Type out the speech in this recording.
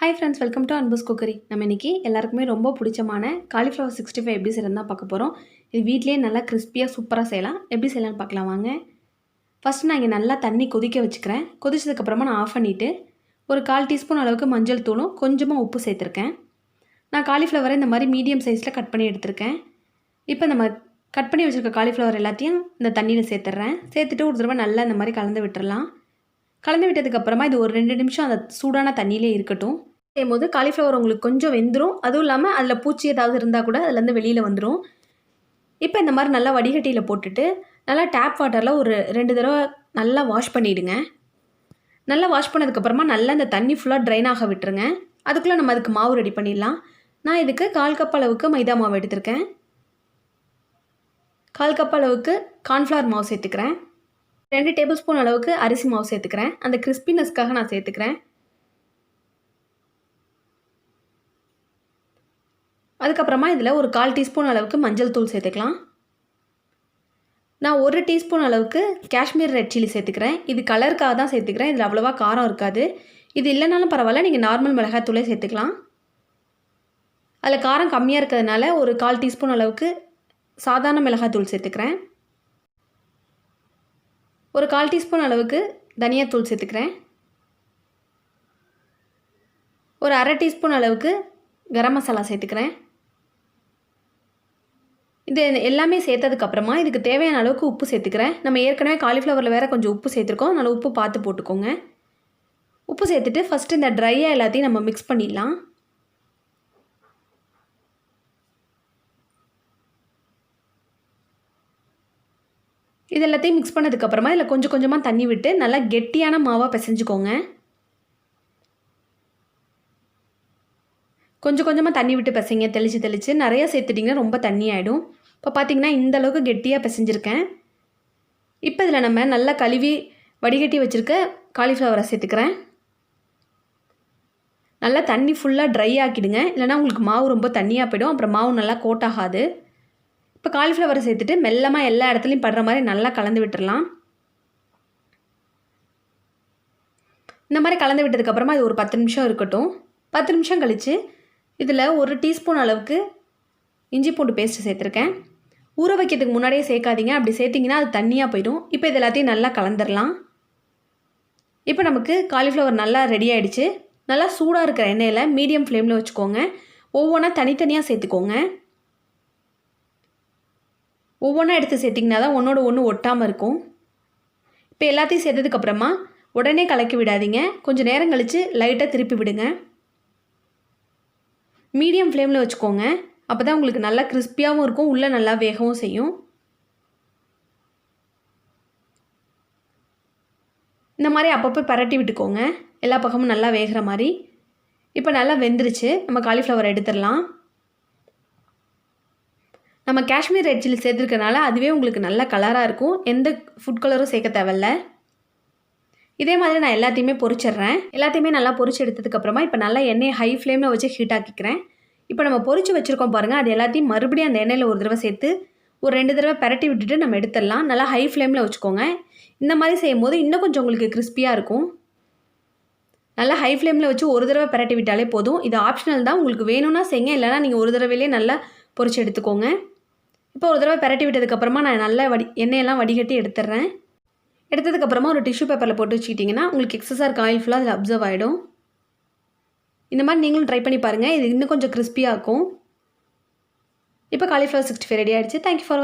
Hi friends, welcome to Anbu's cookery. நம்ம இன்றைக்கி எல்லாருக்குமே ரொம்ப பிடிச்சமான காலிஃப்ளவர் 65 எப்படி செய்யலாம் தான் பார்க்க போகிறோம். இது வீட்லேயே நல்லா கிறிஸ்பியாக சூப்பராக செய்யலாம். எப்படி செய்யலாம்னு பார்க்கலாம் வாங்க. ஃபஸ்ட்டு நான் இங்கே நல்லா தண்ணி கொதிக்க வச்சுக்கிறேன். கொதிச்சதுக்கப்புறமா நான் ஆஃப் பண்ணிவிட்டு ஒரு 1/4 டீஸ்பூன் அளவுக்கு மஞ்சள் தூளும் கொஞ்சமாக உப்பு சேர்த்துருக்கேன். நான் காலிஃப்ளவரை இந்த மாதிரி மீடியம் சைஸில் கட் பண்ணி எடுத்திருக்கேன். இப்போ நம்ம கட் பண்ணி வச்சுருக்க காலிஃப்ளவர் எல்லாத்தையும் இந்த தண்ணியில் சேர்த்துட்றேன். சேர்த்துட்டு ஒரு தடவை நல்லா இந்த மாதிரி கலந்து விட்டுறலாம். கலந்து விட்டதுக்கப்புறமா இது ஒரு 2 நிமிஷம் அந்த சூடான தண்ணியிலே இருக்கட்டும். செய்யும்போது காலிஃப்ளவர் உங்களுக்கு கொஞ்சம் வெந்துடும். அதுவும் இல்லாமல் அதில் பூச்சி ஏதாவது இருந்தால் கூட அதுலேருந்து வெளியில் வந்துடும். இப்போ இந்த மாதிரி நல்லா வடிகட்டியில் போட்டுட்டு நல்லா டேப் வாட்டரில் ஒரு 2 தடவை நல்லா வாஷ் பண்ணிவிடுங்க. நல்லா வாஷ் பண்ணதுக்கப்புறமா நல்லா இந்த தண்ணி ஃபுல்லாக ட்ரைன் ஆக விட்டுருங்க. அதுக்குள்ளே நம்ம அதுக்கு மாவு ரெடி பண்ணிடலாம். நான் இதுக்கு 1/4 கப் அளவுக்கு மைதா மாவு எடுத்திருக்கேன். 1/4 கப் அளவுக்கு கார்ன்ஃப்ளவர் மாவு சேர்த்துக்கிறேன். 2 டேபிள் ஸ்பூன் அளவுக்கு அரிசி மாவு சேர்த்துக்கிறேன். அந்த கிறிஸ்பினஸ்க்காக நான் சேர்த்துக்கிறேன். அதுக்கப்புறமா இதில் ஒரு 1/4 டீஸ்பூன் அளவுக்கு மஞ்சள் தூள் சேர்த்துக்கலாம். நான் 1 டீஸ்பூன் அளவுக்கு காஷ்மீர் ரெட் சில்லி சேர்த்துக்கிறேன். இது கலருக்காக தான் சேர்த்துக்கிறேன். இதில் அவ்வளோவா காரம் இருக்காது. இது இல்லைனாலும் பரவாயில்ல, நீங்கள் நார்மல் மிளகாத்தூளே சேர்த்துக்கலாம். அதில் காரம் கம்மியாக இருக்கிறதுனால ஒரு 1/4 டீஸ்பூன் அளவுக்கு சாதாரண மிளகாத்தூள் சேர்த்துக்கிறேன். ஒரு 1/4 டீஸ்பூன் அளவுக்கு தனியாத்தூள் சேர்த்துக்கிறேன். ஒரு 1/2 டீஸ்பூன் அளவுக்கு கரம் மசாலா சேர்த்துக்கிறேன். இது எல்லாமே சேர்த்ததுக்கப்புறமா இதுக்கு தேவையான அளவுக்கு உப்பு சேர்த்துக்கிறேன். நம்ம ஏற்கனவே காலிஃப்ளவரில் வேறு கொஞ்சம் உப்பு சேர்த்துருக்கோம். அதனால் உப்பு பார்த்து போட்டுக்கோங்க. உப்பு சேர்த்துட்டு ஃபஸ்ட்டு இந்த ட்ரையாக எல்லாத்தையும் நம்ம மிக்ஸ் பண்ணிடலாம். இது எல்லாத்தையும் மிக்ஸ் பண்ணதுக்கப்புறமா இதில் கொஞ்சம் கொஞ்சமாக தண்ணி விட்டு நல்லா கெட்டியான மாவாக பிசைஞ்சுக்கோங்க. கொஞ்சம் கொஞ்சமாக தண்ணி விட்டு பிசைங்க. தெளித்து நிறையா சேர்த்துட்டிங்கன்னா ரொம்ப தண்ணி ஆகிடும். இப்போ பார்த்திங்கன்னா இந்த அளவுக்கு கெட்டியாக பிசைஞ்சிருக்கேன். இப்போ இதில் நம்ம நல்லா கழுவி வடிகட்டி வச்சுருக்க காலிஃப்ளவரை சேர்த்துக்கிறேன். நல்லா தண்ணி ஃபுல்லாக ட்ரை ஆக்கிடுங்க. இல்லைனா உங்களுக்கு மாவு ரொம்ப தண்ணியாக போய்டும். அப்புறம் மாவு நல்லா கோட் ஆகாது. இப்போ காலிஃப்ளவரை சேர்த்துட்டு மெல்லமாக எல்லா இடத்துலையும் படுற மாதிரி நல்லா கலந்து விட்டுடலாம். இந்த மாதிரி கலந்து விட்டதுக்கப்புறமா இது ஒரு 10 நிமிஷம் இருக்கட்டும். 10 நிமிஷம் கழித்து இதில் 1 டீஸ்பூன் அளவுக்கு இஞ்சி பூண்டு பேஸ்ட்டு சேர்த்துருக்கேன். ஊற வைக்கிறதுக்கு முன்னாடியே சேர்க்காதீங்க. அப்படி சேர்த்திங்கன்னா அது தண்ணியாக போயிடும். இப்போ இது எல்லாத்தையும் நல்லா கலந்துடலாம். இப்போ நமக்கு காலிஃப்ளவர் நல்லா ரெடி ஆகிடுச்சு. நல்லா சூடாக இருக்கிற எண்ணெயில் மீடியம் ஃப்ளேமில் வச்சுக்கோங்க. ஒவ்வொன்றா தனித்தனியாக சேர்த்துக்கோங்க. ஒவ்வொன்றா எடுத்து சேர்த்திங்கன்னா தான் ஒன்றோட ஒன்று ஒட்டாமல் இருக்கும். இப்போ எல்லாத்தையும் சேர்த்ததுக்கப்புறமா உடனே கலக்கி விடாதீங்க. கொஞ்சம் நேரம் கழித்து லைட்டாக திருப்பி விடுங்க. மீடியம் ஃப்ளேமில் வச்சுக்கோங்க. அப்போ தான் உங்களுக்கு நல்லா கிறிஸ்பியாகவும் இருக்கும், உள்ளே நல்லா வேகவும் செய்யும். இந்த மாதிரி அப்பப்போ பரட்டி விட்டுக்கோங்க, எல்லா பக்கமும் நல்லா வேகிற மாதிரி. இப்போ நல்லா வெந்துருச்சு. நம்ம காலிஃப்ளவர் எடுத்துடலாம். நம்ம காஷ்மீர் ரெட் சில்லி சேர்த்துருக்கனால அதுவே உங்களுக்கு நல்ல கலராக இருக்கும். எந்த ஃபுட் கலரும் சேர்க்க தேவையில்ல. இதே மாதிரி நான் எல்லாத்தையுமே பொரிச்சிடுறேன். எல்லாத்தையுமே நல்லா பொரிச்சு எடுத்ததுக்கப்புறமா இப்போ நல்லா எண்ணெயை ஹை ஃப்ளேமில் வச்சு ஹீட் ஆக்கிக்கிறேன். இப்போ நம்ம பொரிச்சு வச்சுருக்கோம் பாருங்கள், அது எல்லாத்தையும் மறுபடியும் அந்த எண்ணெயில் ஒரு தடவை சேர்த்து ஒரு 2 தடவை பரட்டி விட்டுட்டு நம்ம எடுத்துடலாம். நல்லா ஹை ஃப்ளேமில் வச்சுக்கோங்க. இந்த மாதிரி செய்யும் போது இன்னும் கொஞ்சம் உங்களுக்கு கிறிஸ்பியாக இருக்கும். நல்லா ஹை ஃப்ளேமில் வச்சு ஒரு தடவை பரட்டி விட்டாலே போதும். இது ஆப்ஷனல் தான், உங்களுக்கு வேணும்னா செய்யுங்க, இல்லைனா நீங்கள் ஒரு தடவையிலே நல்லா பொரிச்சு எடுத்துக்கோங்க. இப்போ ஒரு தடவை பரட்டி விட்டதுக்கப்புறமா நான் நல்லா எண்ணெயெல்லாம் வடிகட்டி எடுத்துடுறேன். எடுத்ததுக்கப்புறமா ஒரு டிஷ்யூ பேப்பரில் போட்டு வச்சுக்கிட்டிங்கன்னா உங்களுக்கு எக்ஸஸாக இருக்க ஆயில் ஃபுல்லாக அதில் அப்சர்வ் ஆகிடும். இந்த மாதிரி நீங்களும் ட்ரை பண்ணி பாருங்கள். இது இன்னும் கொஞ்சம் கிறிஸ்பியாக இருக்கும். இப்போ காலிஃப்ளவர் 65 ரெடி ஆகிடுச்சு. தேங்க்யூ ஃபார் வாட்சிங்.